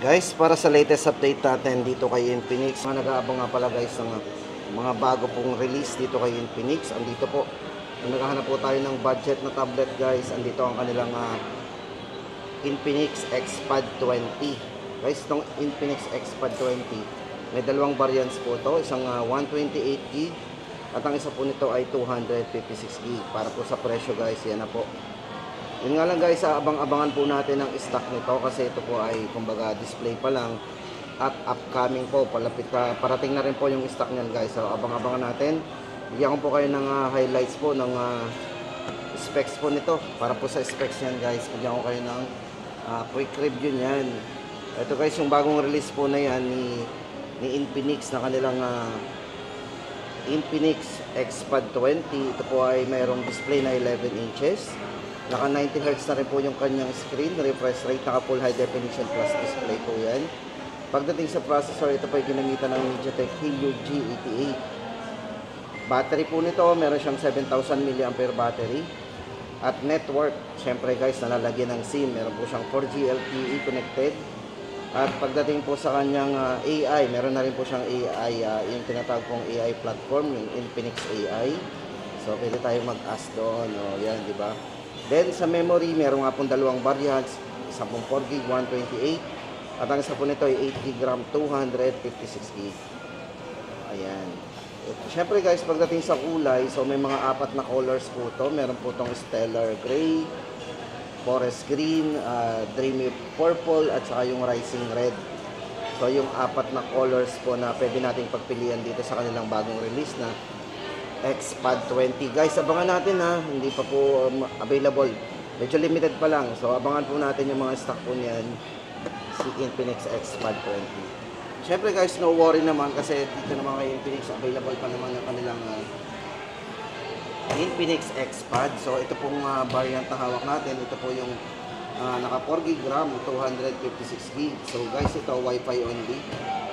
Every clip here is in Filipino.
Guys, para sa latest update natin dito kay Infinix, mga nag-aabang nga pala guys ng mga bago pong release dito kay Infinix. Andito po, kung naghahanap po tayo ng budget na tablet guys, andito ang kanilang Infinix Xpad 20. Guys, itong Infinix Xpad 20, may dalawang variants po ito. Isang 128GB at ang isa po nito ay 256GB. Para po sa presyo guys, yan na po. Yun nga lang guys, abang-abangan po natin ang stock nito kasi ito po ay kumbaga display pa lang at upcoming po, parating na rin po yung stock niyan guys. So abang-abangan natin. Bigyan ko po kayo ng highlights po ng specs po nito. Para po sa specs niyan guys, bigyan ko kayo ng quick review niyan. Ito guys, yung bagong release po na yan ni Infinix na kanilang Infinix Xpad 20. Ito po ay mayroong display na 11 inches. Naka 90Hz na rin po yung kanyang screen, refresh rate, naka full high definition plus display po yan. Pagdating sa processor, ito po ay ginamitan ng MediaTek Helio G88. Battery po nito, meron siyang 7,000 mAh battery. At network, syempre guys, nalalagyan ng SIM, meron po siyang 4G LTE connected. At pagdating po sa kanyang AI, meron na rin po siyang AI, yung tinatawag pong AI platform, yung Infinix AI. So, pwede tayong mag-ask doon, yan, di ba? Then, sa memory, meron nga pong dalawang variants. Isa pong 4GB, 128. At ang isa po nito ay 8GB RAM, 256GB. Ayan. Siyempre guys, pagdating sa kulay, so may mga apat na colors po ito. Meron po itong Stellar Gray, Forest Green, Dreamy Purple, at saka yung Rising Red. So, yung apat na colors po na pwede nating pagpilian dito sa kanilang bagong release na Xpad 20. Guys, abangan natin ha. Hindi pa po available. Medyo limited pa lang. So, abangan po natin yung mga stock po niyan. Si Infinix Xpad 20. Siyempre guys, no worry naman kasi dito naman kay Infinix available pa naman yung kanilang Infinix Xpad. So, ito pong variant na hawak natin. Ito po yung naka 4GB RAM, 256GB. So, guys, ito Wi-Fi only.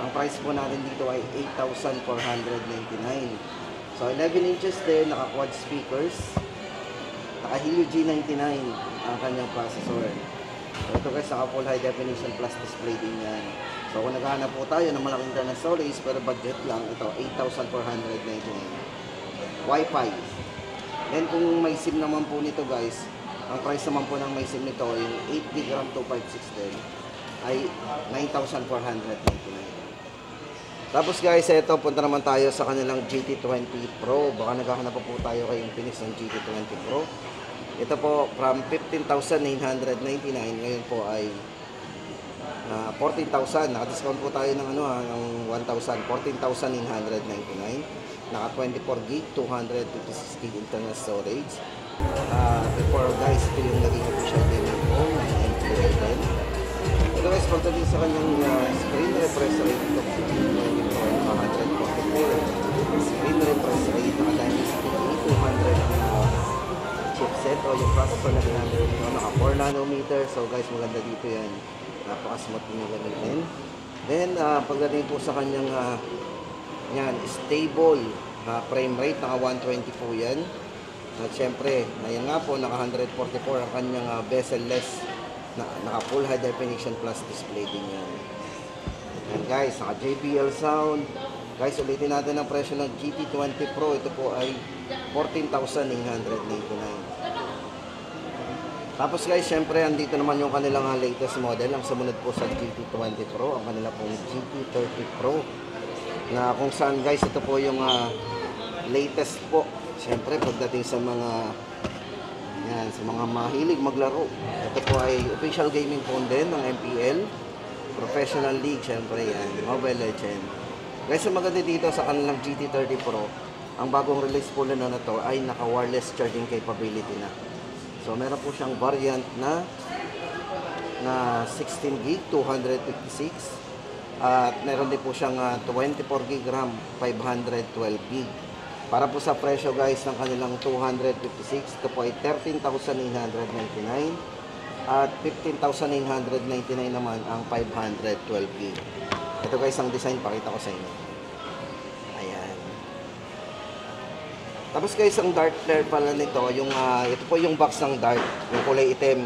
Ang price po natin dito ay 8,499. So, 11 inches din, naka-quad speakers, naka-Helio G99 ang kanyang processor. So, ito guys, naka-full high definition plus display din yan. So, kung naghahanap po tayo ng malaking internal storage, pero budget lang, ito, 8,499. Wi-Fi. Then, kung may SIM naman po nito guys, ang price naman po ng may SIM nito, yung 8GB RAM 256 ay 9,499. Tapos guys, ito, punta naman tayo sa kanilang GT20 Pro. Baka naghahanap po tayo kay Infinix ng GT20 Pro. Ito po, from 15,999, ngayon po ay 14,000. Naka-discount po tayo ng, ng 1,000, 14,999. Naka 24GB, 256GB internal storage. Before guys, ito yung naging official gaming phone ng MT11. Ito guys, pagdating sa kanyang screen refresh rate, ito 144. Screen refresh rate, naka-Dimensity 200 chipset o yung processor na ginamit dito, naka 4 nanometer. So guys, maganda dito yan. Napaka-smooth yung gamitin. Then, pagdating po sa kanyang yan, stable frame rate, naka 120 po yan. At syempre, ngayon nga po, naka 144 ang kanyang bezel-less, naka full high definition plus display din yan. And guys, naka JBL sound. Guys, ulitin natin ang presyo ng GT20 Pro. Ito po ay 14,999. Tapos guys, syempre, andito naman yung kanilang latest model. Ang sumunod po sa GT20 Pro, ang kanila pong GT30 Pro. Na kung saan guys, ito po yung latest po. Syempre, pagdating sa mga yan, sa mga mahilig maglaro. Ito po ay official gaming phone din ng MPL. Professional League, syempre yan. Mobile Legend. Guys, ang maganda dito sa kanilang GT30 Pro, ang bagong release po na to ay naka-wireless charging capability na. So, meron po siyang variant na 16GB, 256. At meron din po siyang 24GB RAM, 512GB. Para po sa presyo guys ng kanilang 256, ito po ay 13,999. At 15,999 naman ang 512GB. Ito guys, ang design, pakita ko sa inyo. Ayan. Tapos guys, ang dark flare pala nito, yung ito po yung box ng dark, yung kulay itim.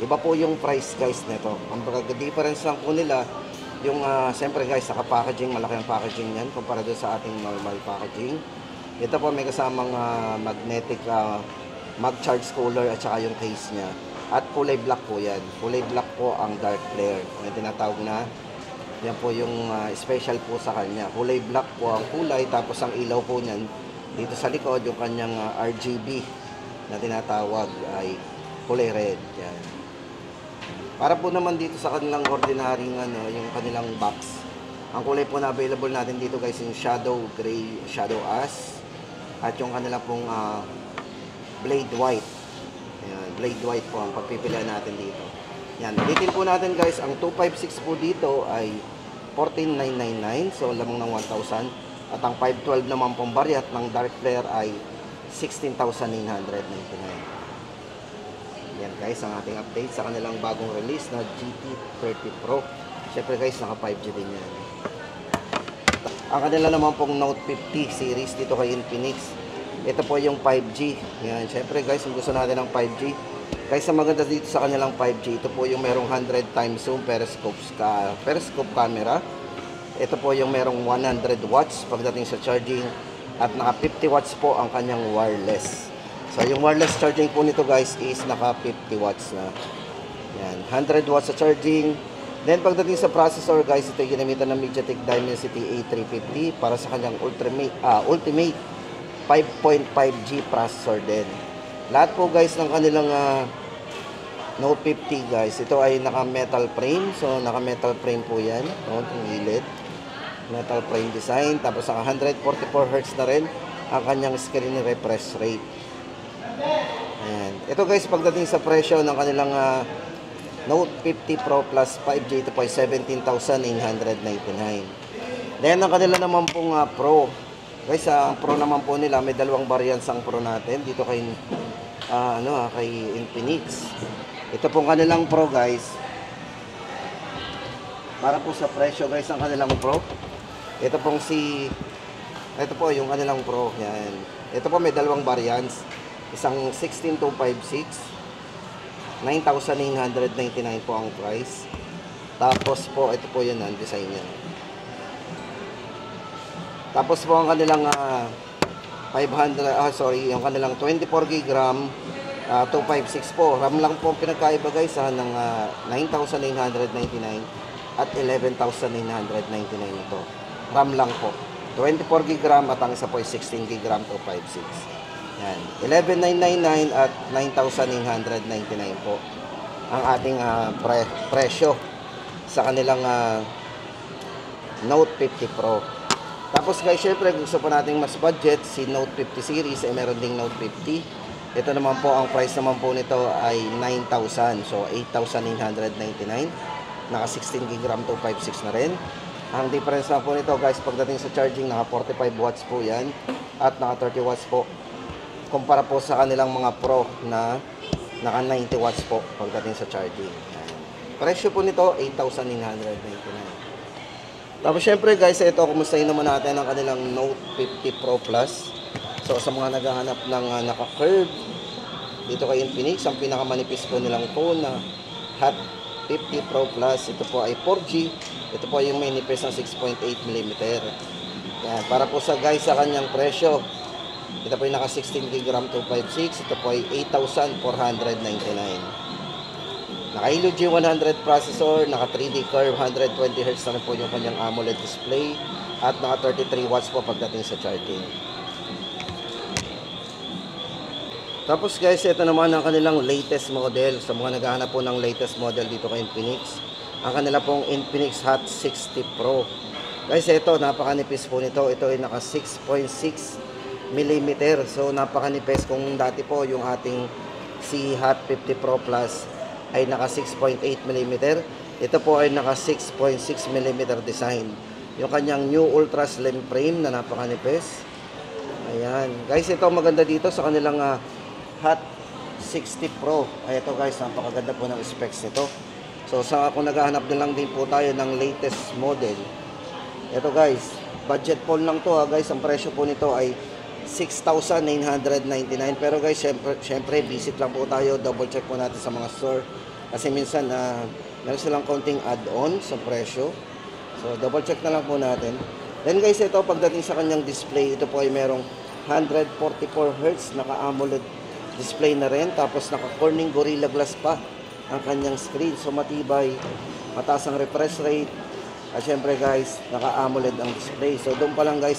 Iba po yung price guys nito. Ang difference lang po nila, yung siyempre guys, naka-packaging, malaki ang packaging yan kumpara doon sa ating normal packaging. Ito po may kasamang magnetic mag-charge cooler at saka yung case niya. At kulay black po yan. Kulay black po ang dark flare. Yung tinatawag na, yan po yung special po sa kanya. Kulay black po ang kulay, tapos ang ilaw po niyan, dito sa likod, yung kanyang RGB na tinatawag ay kulay red. Yan. Para po naman dito sa kanilang ordinary yung kanilang box. Ang kulay po na available natin dito guys, yung shadow gray, shadow ash, at yung kanila pong blade white. Ayan, blade white po ang pagpipilian natin dito. Yan, ulitin po natin guys, ang 256 po dito ay 14,999, so lamang ng 1,000. At ang 512 naman pong variant ng dark flare ay 16,999. Yan guys, ang ating update sa kanilang bagong release na GT30 Pro. Siyempre guys, naka 5G din yan. Ang kanila naman pong Note 50 series dito kay Infinix. Ito po yung 5G. Yan, siyempre guys, kung gusto natin ng 5G. Guys, ang maganda dito sa kanilang 5G, ito po yung merong 100 times zoom periscope camera. Ito po yung merong 100 watts pagdating sa charging. At naka 50 watts po ang kanyang wireless. So, yung wireless charging po nito guys is naka 50 watts na. Yan, 100 watts sa charging. Then, pagdating sa processor guys, ito yung ginamitan ng MediaTek Dimensity A350 para sa kanyang Ultimate 5.5G processor din. Lahat po guys ng kanilang Note 50 guys, ito ay naka metal frame. So, naka metal frame po yan. Itong gilid. Metal frame design. Tapos, naka 144 Hz na rin ang kanyang screen refresh rate. Ayan. Ito guys, pagdating sa presyo ng kanilang Note 50 Pro Plus 5G, ito po ay 17,999. Then, ang kanila naman pong Pro. Guys, ang Pro naman po nila, may dalawang variants ang Pro natin. Dito kay, kay Infinix. Ito pong kanilang Pro guys. Para po sa presyo guys, ang kanilang Pro. Ito pong ito po yung kanilang Pro. Yan. Ito po may dalawang variants. Isang 16256. 9,999 po ang price. Tapos po, ito po yun ang design niya. Tapos po ang kanilang yung kanilang 24 GB RAM, 256 po. RAM lang po ang pinagkaiba guys ng 9,999 at 11,999 ito. RAM lang po. 24 GB RAM at ang isa po ay 16 GB RAM 256. Yan. 11,999 at 9,999 po ang ating presyo sa kanilang Note 50 Pro. Tapos guys, syempre gusto po nating mas budget, si Note 50 series ay meron ding Note 50. Ito naman po, ang price naman po nito ay 9,000. So 8,999. Naka 16 GB RAM 256 na rin. Ang difference na po nito guys, pagdating sa charging, naka 45 watts po yan at naka 30 watts po. Kumpara po sa kanilang mga Pro na naka 90 watts po pagdating sa charging. Presyo po nito 8,999. Tapos syempre guys, ito kumustahin naman natin ang kanilang Note 50 Pro Plus. So sa mga naghahanap ng naka-curve dito kay Infinix, ang pinakamanipis po nilang phone na Hot 50 Pro Plus, ito po ay 4G. Ito po yung may nipis ng 6.8mm. Yan, para po sa guys sa kanyang presyo, ito po yung naka 16 GB RAM 256. Ito po ay 8,499. Naka Helio G100 processor, naka 3D curve, 120 Hz na po yung kanyang AMOLED display at naka 33 watts po pagdating sa charging. Tapos guys, ito naman ang kanilang latest model. Sa mga naghahanap po ng latest model dito kay Infinix, ang kanila pong Infinix Hot 60 Pro. Guys, ito napakanipis po nito. Ito ay naka 6.6mm. So napakanipis. Kung dati po yung ating si Hot 50 Pro Plus ay naka 6.8mm. Ito po ay naka 6.6mm design. Yung kanyang new ultra slim frame na napakanipis. Ayan. Guys, ito maganda dito sa kanilang Hot 60 Pro. Ay, ito guys, napakaganda po ng specs nito. So, kung naghahanap din lang din po tayo ng latest model. Ito guys, budget phone lang to guys. Ang presyo po nito ay 6,999. Pero guys, syempre visit lang po tayo. Double check po natin sa mga store Kasi minsan, meron silang konting add-on sa presyo. So, double check na lang po natin. Then guys, ito pagdating sa kanyang display, ito po ay merong 144Hz naka-AMOLED display na rin. Tapos naka-Corning Gorilla Glass pa ang kanyang screen. So, matibay, mataas ang refresh rate. At syempre guys, naka-AMOLED ang display. So, doon pa lang guys,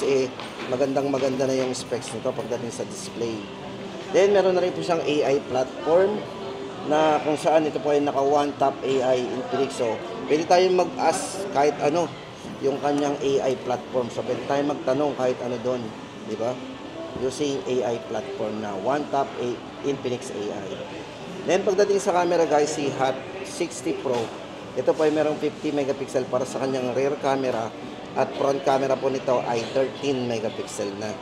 maganda na yung specs nito pagdating sa display. Then, meron na rin po siyang AI platform na kung saan ito po ay naka One Tap AI Infinix. So, pwede tayong mag-ask kahit ano yung kanyang AI platform. So, pwede tayong magtanong kahit ano doon, di ba? Using AI platform na One Tap Infinix AI. Then, pagdating sa camera guys, si Hot 60 Pro, ito po ay merong 50 megapixel para sa kanyang rear camera at front camera po nito ay 13 megapixel na.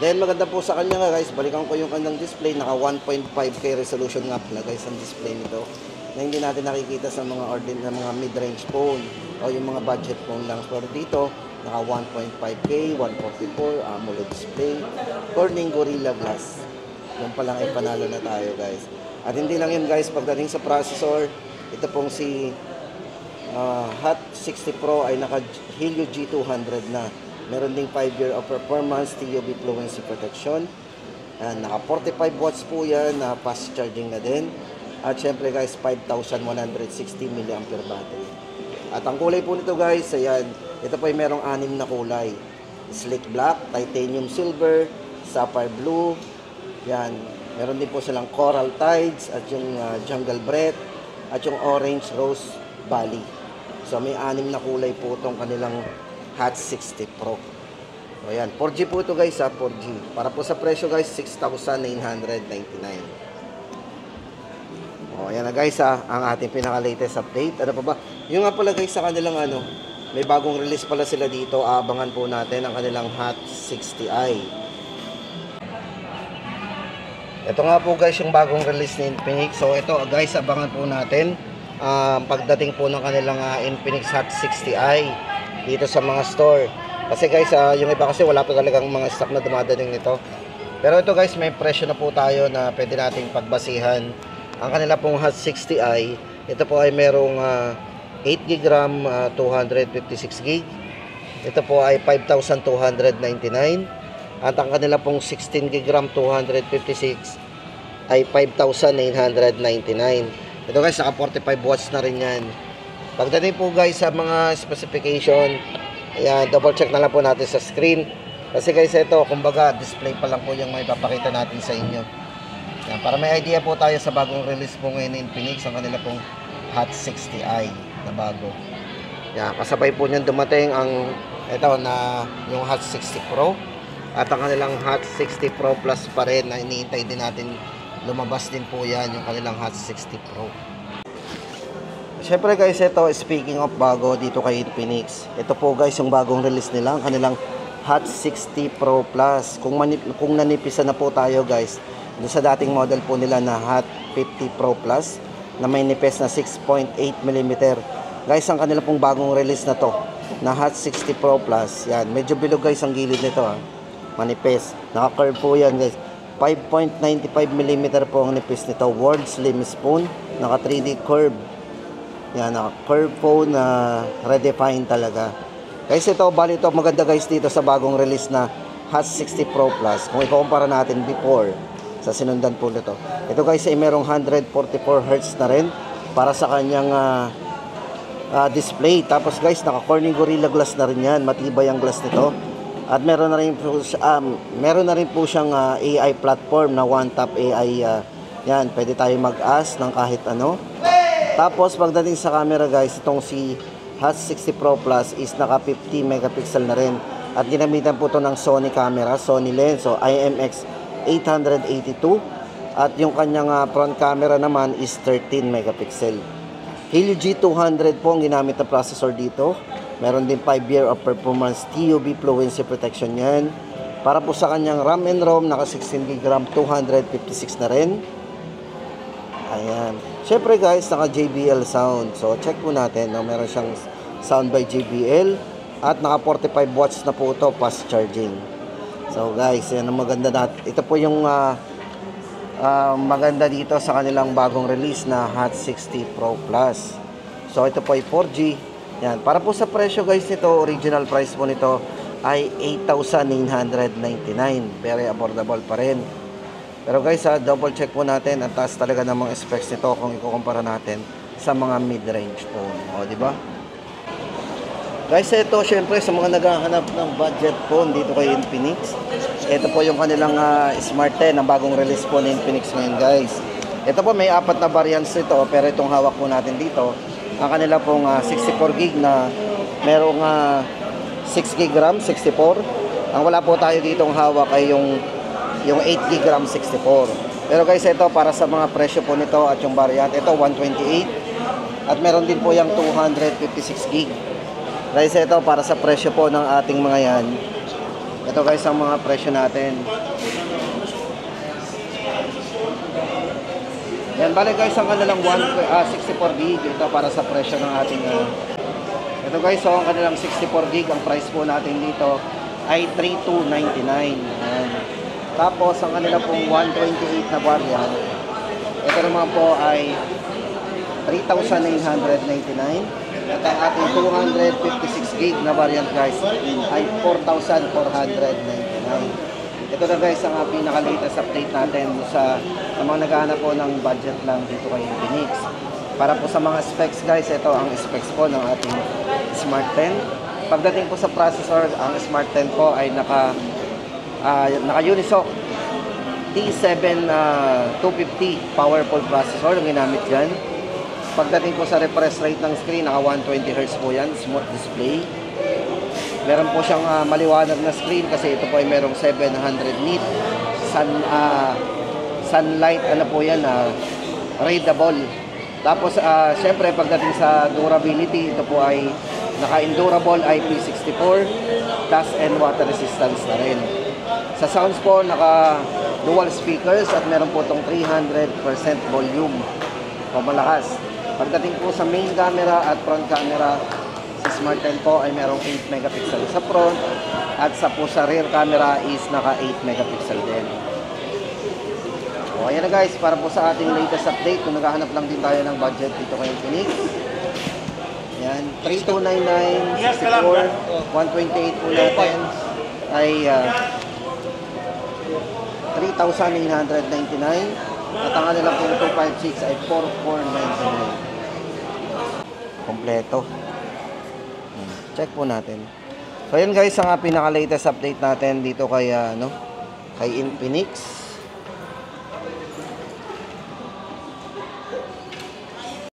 Then maganda po sa kanya nga guys, balikan ko yung kanyang display, naka 1.5K resolution nga pala guys ang display nito na hindi natin nakikita sa mga mga mid-range phone o yung mga budget phone lang. Pero dito, naka 1.5K, 144 AMOLED display, Corning Gorilla Glass. Yung pa lang ay panalo na tayo guys. At hindi lang yun guys, pagdating sa processor, ito pong si Hot 60 Pro ay naka Helio G200 na. Meron ding 5-year of performance, TUV fluency protection. Naka 45 watts po yan, na fast charging na din. At syempre guys, 5,160 mAh battery. At ang kulay po nito guys, ayan, ito po ay merong 6 na kulay. Slick black, titanium silver, sapphire blue. Yan, meron din po silang coral tides at yung jungle breath at yung orange rose valley. So may 6 na kulay po itong kanilang Hot 60 Pro. So ayan, 4G po ito guys, 4G. Para po sa presyo guys, 6,999. O ayan na guys ang ating pinaka-latest update. Ano pa ba? Yung nga pala guys sa kanilang may bagong release pala sila dito. Abangan po natin ang kanilang Hot 60i. Ito nga po guys yung bagong release ni Infinix. So ito guys, abangan po natin pagdating po ng kanilang Infinix Hot 60i dito sa mga store. Kasi guys, yung iba kasi wala pa talagang mga stock na dumadating nito. Pero ito guys, may presyo na po tayo na pwede nating pagbasihan. Ang kanila pong Hot 60i, ito po ay merong 8GB RAM, 256GB. Ito po ay 5,299. At ang kanila pong 16GB RAM, 256 ay 5,999. Ito guys, naka 45 watts na rin yan. Pagdating po guys sa mga specification, ayan, double check na lang po natin sa screen. Kasi guys, ito, kumbaga, display pa lang po yung may papakita natin sa inyo. Ayan, para may idea po tayo sa bagong release po ngayon ng Infinix, ang kanila pong Hot 60i na bago. Ayan, kasabay po niyan dumating ang, ito na, yung Hot 60 Pro. At ang kanilang Hot 60 Pro Plus pa rin na iniintay din natin, lumabas din po yan, yung kanilang Hot 60 Pro. Siyempre guys, ito, speaking of bago dito kay Infinix, ito po guys yung bagong release nila, ang kanilang Hot 60 Pro Plus. Kung nanipisan na po tayo guys, doon sa dating model po nila na Hot 50 Pro Plus, na may nipis na 6.8mm. Guys, ang kanila pong bagong release na to, na Hot 60 Pro Plus, yan, medyo bilog guys ang gilid nito manipis. Naka-curve po yan guys. 5.95mm po ang nipis nito. World Slim Spoon, naka 3D curve. Yan, curve phone na redefine talaga. Guys, ito, bali ito, maganda guys dito sa bagong release na Hot 60 Pro Plus. Kung ikukumpara natin before sa sinundan po nito. Ito guys ay merong 144Hz na rin para sa kanyang display. Tapos guys, naka Corning Gorilla Glass na rin yan. Matibay ang glass nito. At meron na rin po siyang AI platform na One Tap AI. Yan, pwede tayo mag-ask ng kahit ano. Tapos pagdating sa camera guys, itong si Hot 60 Pro Plus is naka 50 megapixel na rin. At ginamitan po ito ng Sony camera, Sony lens, so IMX 882. At yung kanyang front camera naman is 13 megapixel. Helio G200 po ang ginamit na processor dito. Meron din 5-year of performance, TUV fluency protection yan. Para po sa kanyang RAM and ROM, naka 16GB RAM, 256 na rin. Ayan. Siyempre guys, naka JBL sound. So check po natin, no? Meron siyang sound by JBL. At naka 45 watts na po ito, fast charging. So guys, yan ang maganda natin. Ito po yung maganda dito sa kanilang bagong release na Hot 60 Pro Plus. So ito po ay 4G. Yan, para po sa presyo guys nito, original price po nito ay 8,999. Very affordable pa rin. Pero guys, double check po natin ang taas talaga ng mga specs nito kung ikukumpara natin sa mga mid-range phone. O, di ba? Guys, ito syempre sa mga naghahanap ng budget phone dito kay Infinix. Ito po yung kanilang Smart 10, ang bagong release po ni Infinix ngayon guys. Ito po may 4 na variants nito, pero itong hawak po natin dito, ang kanila pong 64GB na merong 6GB RAM, 64. Ang wala po tayo ditong hawak ay yung 8GB RAM 64. Pero guys, ito para sa mga presyo po nito at yung variant, ito 128 at meron din po yung 256GB. Guys, ito para sa presyo po ng ating mga yan. Ito guys ang mga presyo natin. Yan, balik guys ang kanilang 64GB. Ito para sa presyo ng ating ito guys, so ang kanilang 64GB, ang price po natin dito ay 3,299. Yan. Tapos ang kanila pong 128 na variant, ito naman po ay 3,999. At ang ating 256GB na variant guys ay 4,499. Ito na guys ang pinaka-latest update natin sa mga naghahanap po ng budget lang dito kay Infinix. Para po sa mga specs guys, ito ang specs po ng ating Smart 10. Pagdating po sa processor, ang Smart 10 po ay naka Unisoc T7 250 powerful processor ang ginamit dyan. Pagdating po sa refresh rate ng screen, naka 120Hz po yan, smooth display. Meron po siyang maliwanag na screen kasi ito po ay merong 700 nit sunlight, ano po yan, readable. Tapos, syempre, pagdating sa durability, ito po ay naka-endurable IP64, dust and water resistance na rin. Sa sounds po, naka-dual speakers at meron po itong 300% volume. Pamalakas. Pagdating po sa main camera at front camera, sa Smart 10 po ay merong 8 megapixel sa front at sa rear camera is naka 8 megapixel din. O, ayan na guys, para po sa ating latest update, kung naghahanap lang din tayo ng budget dito kay Infinix. Yan, 3299, 64, 128 po natin ay 3,999 at ang kanilang po 256 ay 4,499. Kompleto. Check po natin. So, yun guys, ang pinaka-latest update natin dito kay, kay Infinix.